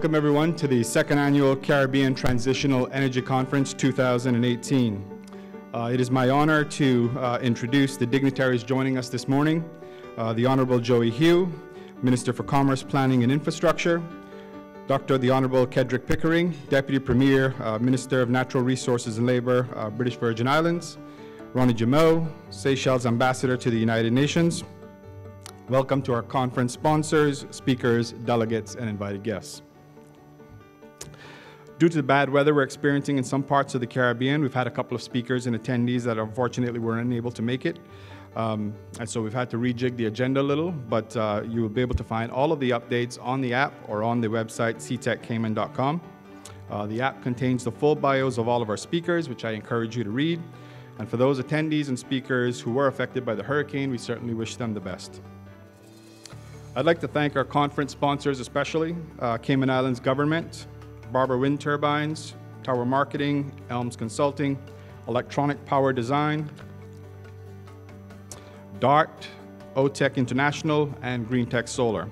Welcome everyone to the second annual Caribbean Transitional Energy Conference 2018. It is my honor to introduce the dignitaries joining us this morning. The Honorable Joey Hugh, Minister for Commerce, Planning and Infrastructure, The Honorable Kedrick Pickering, Deputy Premier, Minister of Natural Resources and Labor, British Virgin Islands, Ronnie Jameau, Seychelles Ambassador to the United Nations. Welcome to our conference sponsors, speakers, delegates, and invited guests. Due to the bad weather we're experiencing in some parts of the Caribbean, we've had a couple of speakers and attendees that unfortunately were unable to make it. And so we've had to rejig the agenda a little, but you will be able to find all of the updates on the app or on the website CTEC2018Cayman.com. The app contains the full bios of all of our speakers, which I encourage you to read. And for those attendees and speakers who were affected by the hurricane, we certainly wish them the best. I'd like to thank our conference sponsors, especially Cayman Islands Government, Barber Wind Turbines, Tower Marketing, Elms Consulting, Electronic Power Design, DART, OTEC International, and Green Tech Solar.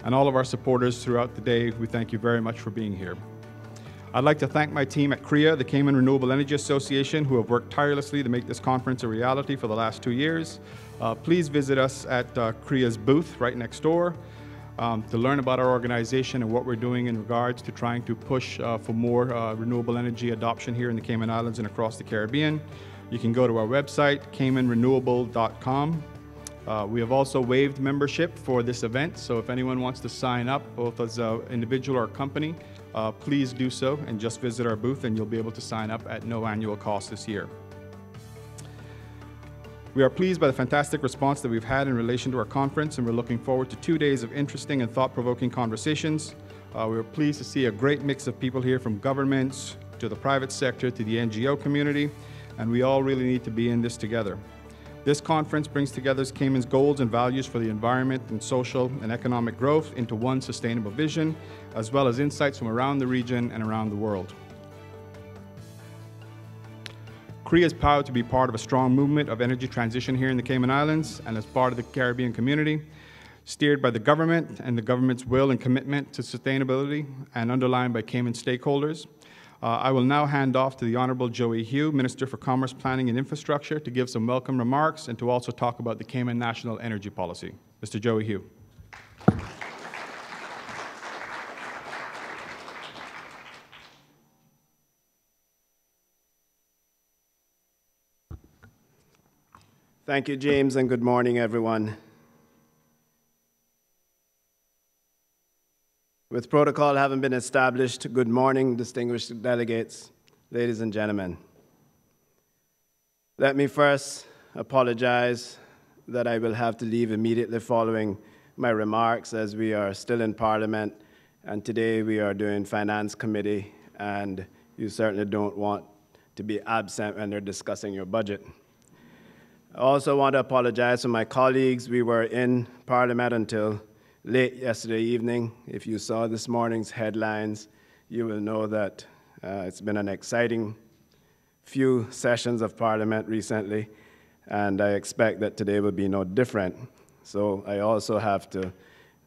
And all of our supporters throughout the day, we thank you very much for being here. I'd like to thank my team at CREA, the Cayman Renewable Energy Association, who have worked tirelessly to make this conference a reality for the last 2 years. Please visit us at CREA's booth right next door to learn about our organization and what we're doing in regards to trying to push for more renewable energy adoption here in the Cayman Islands and across the Caribbean. You can go to our website, caymanrenewable.com. We have also waived membership for this event, so if anyone wants to sign up, both as an individual or a company, please do so and just visit our booth and you'll be able to sign up at no annual cost this year. We are pleased by the fantastic response that we've had in relation to our conference, and we're looking forward to 2 days of interesting and thought-provoking conversations. We're pleased to see a great mix of people here, from governments to the private sector to the NGO community, and we all really need to be in this together. This conference brings together Cayman's goals and values for the environment and social and economic growth into one sustainable vision, as well as insights from around the region and around the world. CREA is proud to be part of a strong movement of energy transition here in the Cayman Islands and as part of the Caribbean community, steered by the government and the government's will and commitment to sustainability and underlined by Cayman stakeholders. I will now hand off to the Honorable Joey Hugh, Minister for Commerce, Planning and Infrastructure, to give some welcome remarks and to also talk about the Cayman National Energy Policy. Mr. Joey Hugh. Thank you, James, and good morning, everyone. With protocol having been established, good morning, distinguished delegates, ladies and gentlemen. Let me first apologize that I will have to leave immediately following my remarks, as we are still in Parliament, and today we are doing Finance Committee, and you certainly don't want to be absent when they're discussing your budget. I also want to apologize to my colleagues. We were in Parliament until late yesterday evening. If you saw this morning's headlines, you will know that it's been an exciting few sessions of Parliament recently, and I expect that today will be no different. So I also have to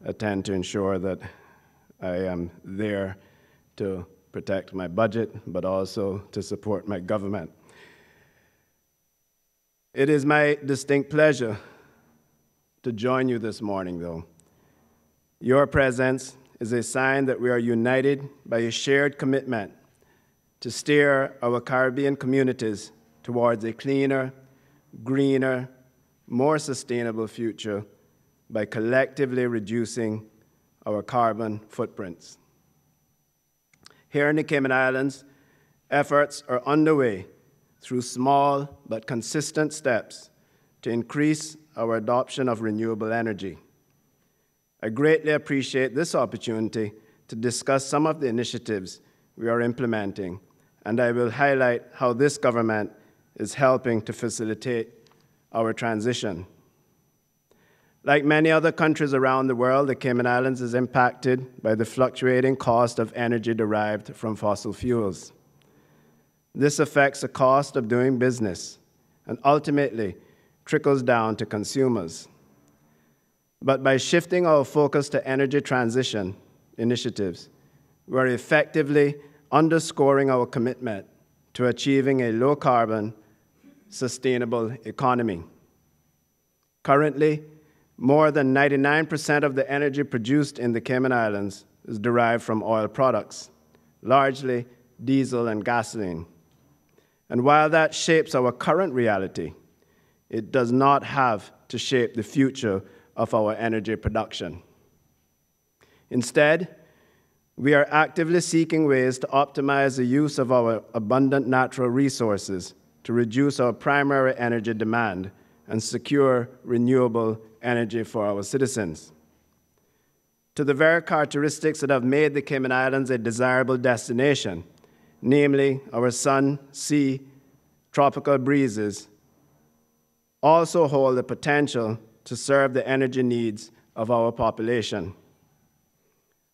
attend to ensure that I am there to protect my budget, but also to support my government. It is my distinct pleasure to join you this morning, though. Your presence is a sign that we are united by a shared commitment to steer our Caribbean communities towards a cleaner, greener, more sustainable future by collectively reducing our carbon footprints. Here in the Cayman Islands, efforts are underway through small but consistent steps to increase our adoption of renewable energy. I greatly appreciate this opportunity to discuss some of the initiatives we are implementing, and I will highlight how this government is helping to facilitate our transition. Like many other countries around the world, the Cayman Islands is impacted by the fluctuating cost of energy derived from fossil fuels. This affects the cost of doing business and ultimately trickles down to consumers. But by shifting our focus to energy transition initiatives, we are effectively underscoring our commitment to achieving a low-carbon, sustainable economy. Currently, more than 99% of the energy produced in the Cayman Islands is derived from oil products, largely diesel and gasoline. And while that shapes our current reality, it does not have to shape the future of our energy production. Instead, we are actively seeking ways to optimize the use of our abundant natural resources to reduce our primary energy demand and secure renewable energy for our citizens. To the very characteristics that have made the Cayman Islands a desirable destination, namely our sun, sea, tropical breezes, also hold the potential to serve the energy needs of our population.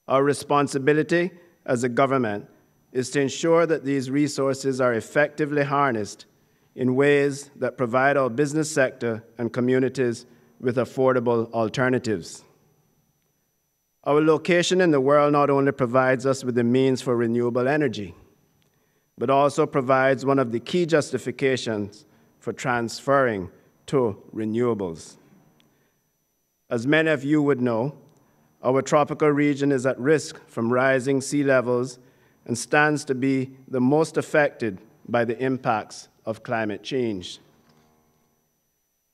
Our responsibility as a government is to ensure that these resources are effectively harnessed in ways that provide our business sector and communities with affordable alternatives. Our location in the world not only provides us with the means for renewable energy, but also provides one of the key justifications for transferring to renewables. As many of you would know, our tropical region is at risk from rising sea levels and stands to be the most affected by the impacts of climate change.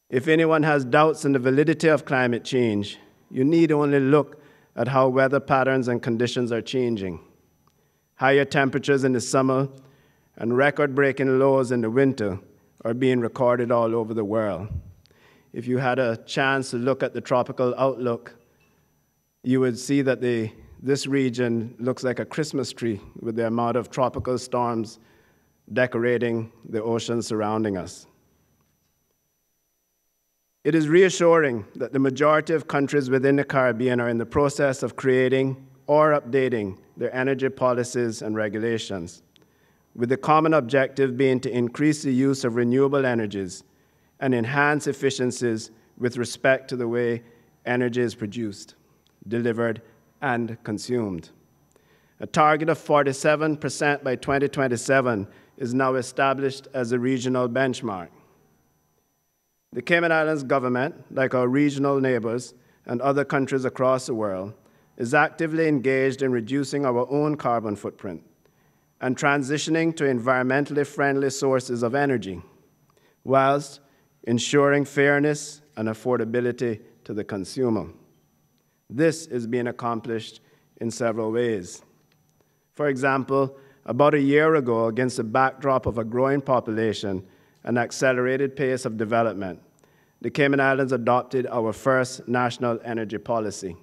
If anyone has doubts on the validity of climate change, you need only look at how weather patterns and conditions are changing. Higher temperatures in the summer and record-breaking lows in the winter are being recorded all over the world. If you had a chance to look at the tropical outlook, you would see that this region looks like a Christmas tree with the amount of tropical storms decorating the ocean surrounding us. It is reassuring that the majority of countries within the Caribbean are in the process of creating or updating their energy policies and regulations, with the common objective being to increase the use of renewable energies and enhance efficiencies with respect to the way energy is produced, delivered, and consumed. A target of 47% by 2027 is now established as a regional benchmark. The Cayman Islands government, like our regional neighbors and other countries across the world, is actively engaged in reducing our own carbon footprint and transitioning to environmentally friendly sources of energy, whilst ensuring fairness and affordability to the consumer. This is being accomplished in several ways. For example, about a year ago, against the backdrop of a growing population and accelerated pace of development, the Cayman Islands adopted our first national energy policy.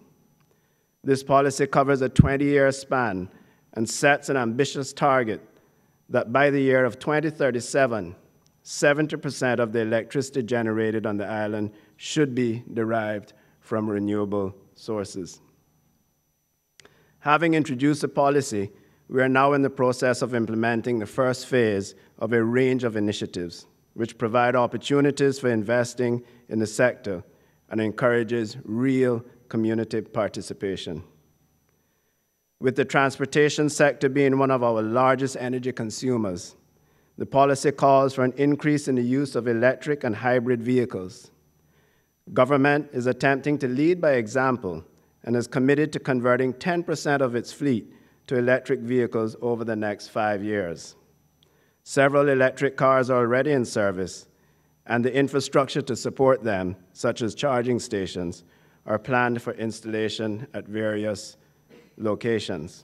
This policy covers a 20-year span and sets an ambitious target that by the year of 2037, 70% of the electricity generated on the island should be derived from renewable sources. Having introduced the policy, we are now in the process of implementing the first phase of a range of initiatives which provide opportunities for investing in the sector and encourages real community participation. With the transportation sector being one of our largest energy consumers, the policy calls for an increase in the use of electric and hybrid vehicles. Government is attempting to lead by example and is committed to converting 10% of its fleet to electric vehicles over the next 5 years. Several electric cars are already in service, and the infrastructure to support them, such as charging stations, are planned for installation at various locations.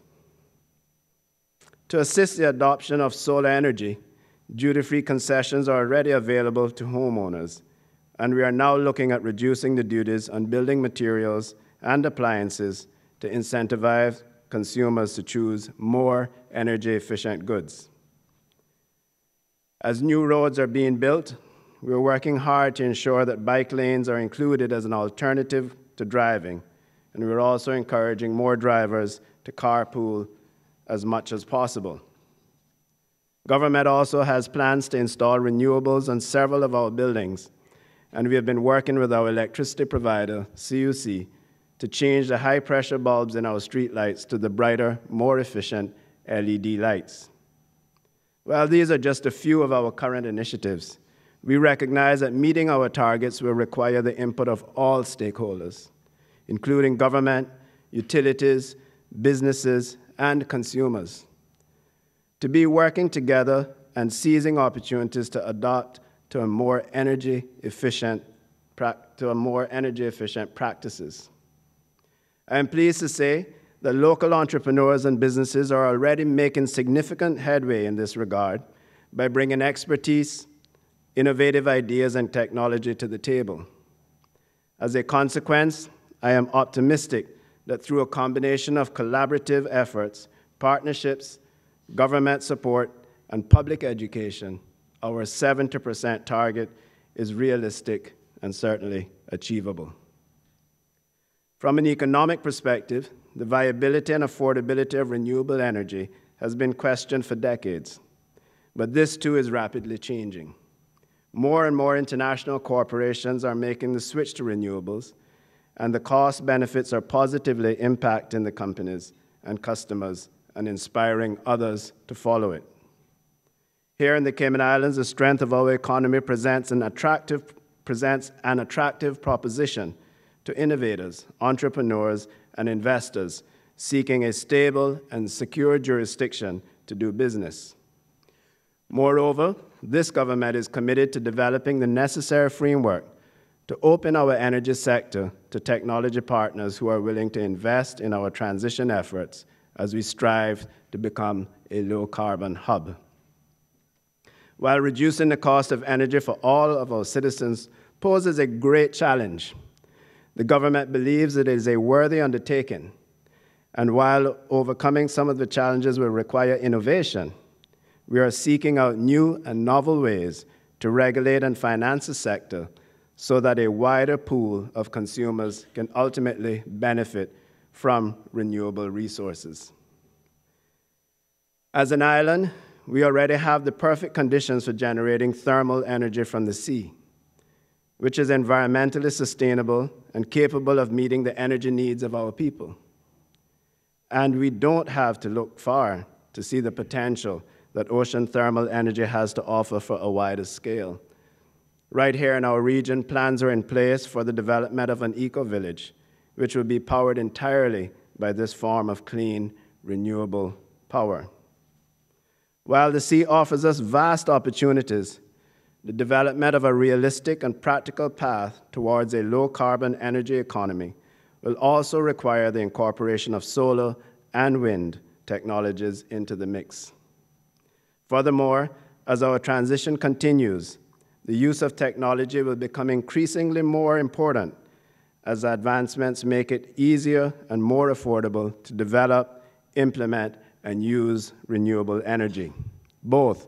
To assist the adoption of solar energy, duty-free concessions are already available to homeowners, and we are now looking at reducing the duties on building materials and appliances to incentivize consumers to choose more energy-efficient goods. As new roads are being built, we are working hard to ensure that bike lanes are included as an alternative to driving, and we are also encouraging more drivers to carpool as much as possible. Government also has plans to install renewables on several of our buildings, and we have been working with our electricity provider, CUC, to change the high-pressure bulbs in our streetlights to the brighter, more efficient LED lights. While these are just a few of our current initiatives, we recognize that meeting our targets will require the input of all stakeholders, including government, utilities, businesses, and consumers, to be working together and seizing opportunities to adopt to a more energy efficient practices. I am pleased to say that local entrepreneurs and businesses are already making significant headway in this regard by bringing expertise, innovative ideas, and technology to the table. As a consequence, I am optimistic that through a combination of collaborative efforts, partnerships, government support, and public education, our 70% target is realistic and certainly achievable. From an economic perspective, the viability and affordability of renewable energy has been questioned for decades, but this too is rapidly changing. More and more international corporations are making the switch to renewables, and the cost benefits are positively impacting the companies and customers and inspiring others to follow it. Here in the Cayman Islands, the strength of our economy presents an attractive proposition to innovators, entrepreneurs, and investors seeking a stable and secure jurisdiction to do business. Moreover, this government is committed to developing the necessary framework to open our energy sector to technology partners who are willing to invest in our transition efforts as we strive to become a low-carbon hub. While reducing the cost of energy for all of our citizens poses a great challenge, the government believes it is a worthy undertaking, and while overcoming some of the challenges will require innovation, we are seeking out new and novel ways to regulate and finance the sector so that a wider pool of consumers can ultimately benefit from renewable resources. As an island, we already have the perfect conditions for generating thermal energy from the sea, which is environmentally sustainable and capable of meeting the energy needs of our people. And we don't have to look far to see the potential that ocean thermal energy has to offer for a wider scale. Right here in our region, plans are in place for the development of an eco-village, which will be powered entirely by this form of clean, renewable power. While the sea offers us vast opportunities, the development of a realistic and practical path towards a low-carbon energy economy will also require the incorporation of solar and wind technologies into the mix. Furthermore, as our transition continues, the use of technology will become increasingly more important as advancements make it easier and more affordable to develop, implement, and use renewable energy, both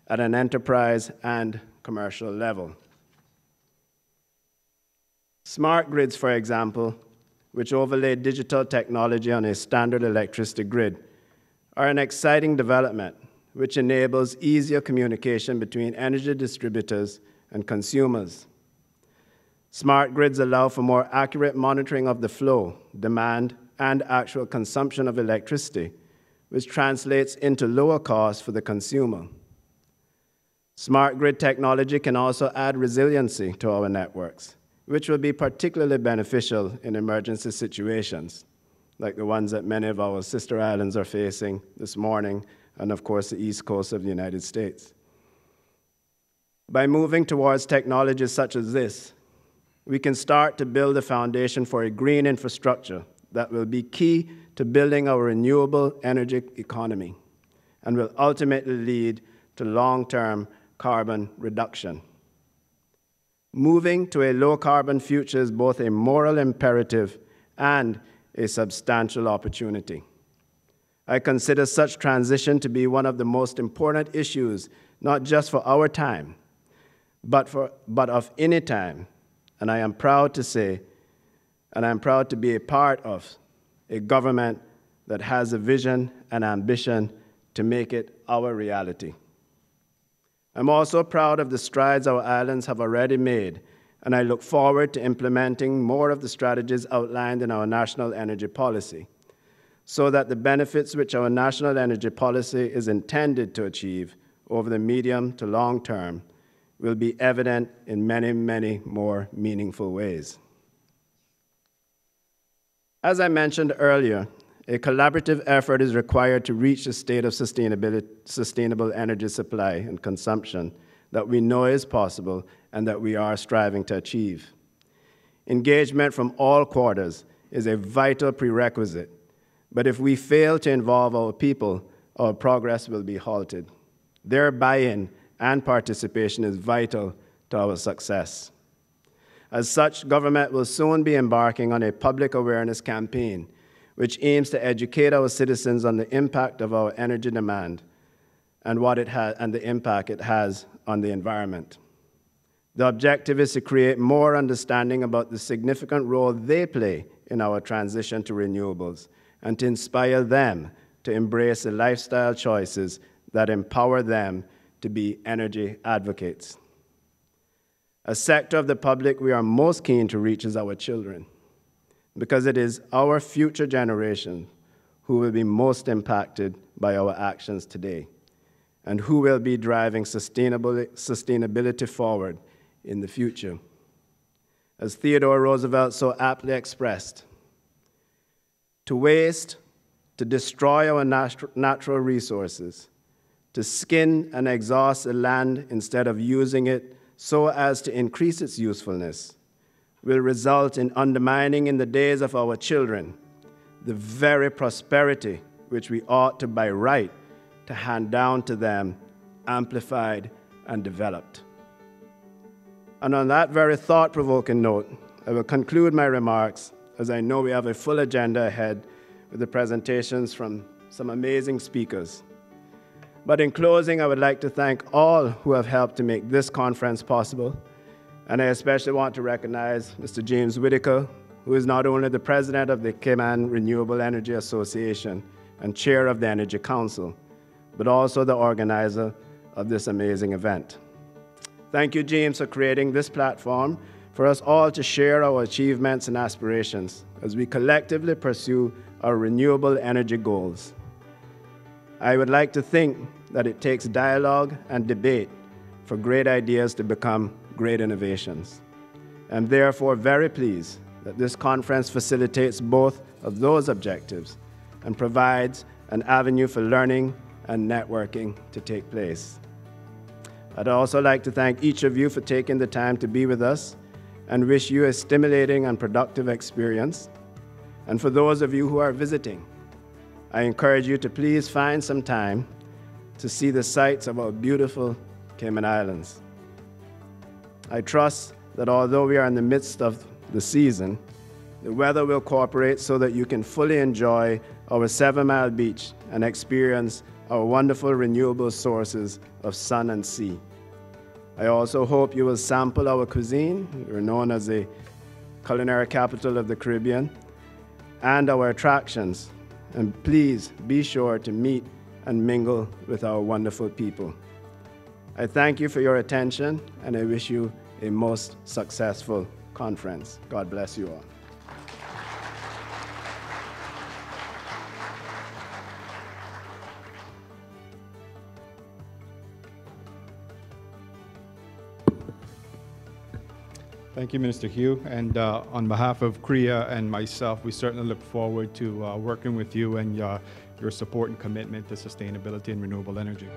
at an enterprise and commercial level. Smart grids, for example, which overlay digital technology on a standard electricity grid, are an exciting development which enables easier communication between energy distributors and consumers. Smart grids allow for more accurate monitoring of the flow, demand, and actual consumption of electricity, which translates into lower costs for the consumer. Smart grid technology can also add resiliency to our networks, which will be particularly beneficial in emergency situations, like the ones that many of our sister islands are facing this morning, and of course the East Coast of the United States. By moving towards technologies such as this, we can start to build a foundation for a green infrastructure that will be key to building our renewable energy economy and will ultimately lead to long-term carbon reduction. Moving to a low-carbon future is both a moral imperative and a substantial opportunity. I consider such transition to be one of the most important issues, not just for our time, but of any time. And I am proud to say, and I am proud to be a part of a government that has a vision and ambition to make it our reality. I'm also proud of the strides our islands have already made and I look forward to implementing more of the strategies outlined in our national energy policy, so that the benefits which our national energy policy is intended to achieve over the medium to long term will be evident in many, many more meaningful ways. As I mentioned earlier, a collaborative effort is required to reach a state of sustainable energy supply and consumption that we know is possible and that we are striving to achieve. Engagement from all quarters is a vital prerequisite, but if we fail to involve our people, our progress will be halted. Their buy-in and participation is vital to our success. As such, government will soon be embarking on a public awareness campaign which aims to educate our citizens on the impact of our energy demand and the impact it has on the environment. The objective is to create more understanding about the significant role they play in our transition to renewables and to inspire them to embrace the lifestyle choices that empower them to be energy advocates. A sector of the public we are most keen to reach is our children, because it is our future generation who will be most impacted by our actions today and who will be driving sustainability forward in the future. As Theodore Roosevelt so aptly expressed, to waste, to destroy our natural resources, to skin and exhaust the land instead of using it so as to increase its usefulness, will result in undermining in the days of our children the very prosperity which we ought to by right to hand down to them, amplified and developed. And on that very thought-provoking note, I will conclude my remarks, as I know we have a full agenda ahead with the presentations from some amazing speakers. But in closing, I would like to thank all who have helped to make this conference possible. And I especially want to recognize Mr. James Whitaker, who is not only the president of the Cayman Renewable Energy Association and chair of the Energy Council, but also the organizer of this amazing event. Thank you, James, for creating this platform for us all to share our achievements and aspirations as we collectively pursue our renewable energy goals. I would like to think that it takes dialogue and debate for great ideas to become great innovations. I'm therefore very pleased that this conference facilitates both of those objectives and provides an avenue for learning and networking to take place. I'd also like to thank each of you for taking the time to be with us and wish you a stimulating and productive experience. And for those of you who are visiting, I encourage you to please find some time to see the sights of our beautiful Cayman Islands. I trust that although we are in the midst of the season, the weather will cooperate so that you can fully enjoy our 7 Mile Beach and experience our wonderful renewable sources of sun and sea. I also hope you will sample our cuisine. We're known as the culinary capital of the Caribbean, and our attractions. And please be sure to meet and mingle with our wonderful people. I thank you for your attention, and I wish you a most successful conference. God bless you all. Thank you, Minister Hugh. And on behalf of CREA and myself, we certainly look forward to working with you and your support and commitment to sustainability and renewable energy.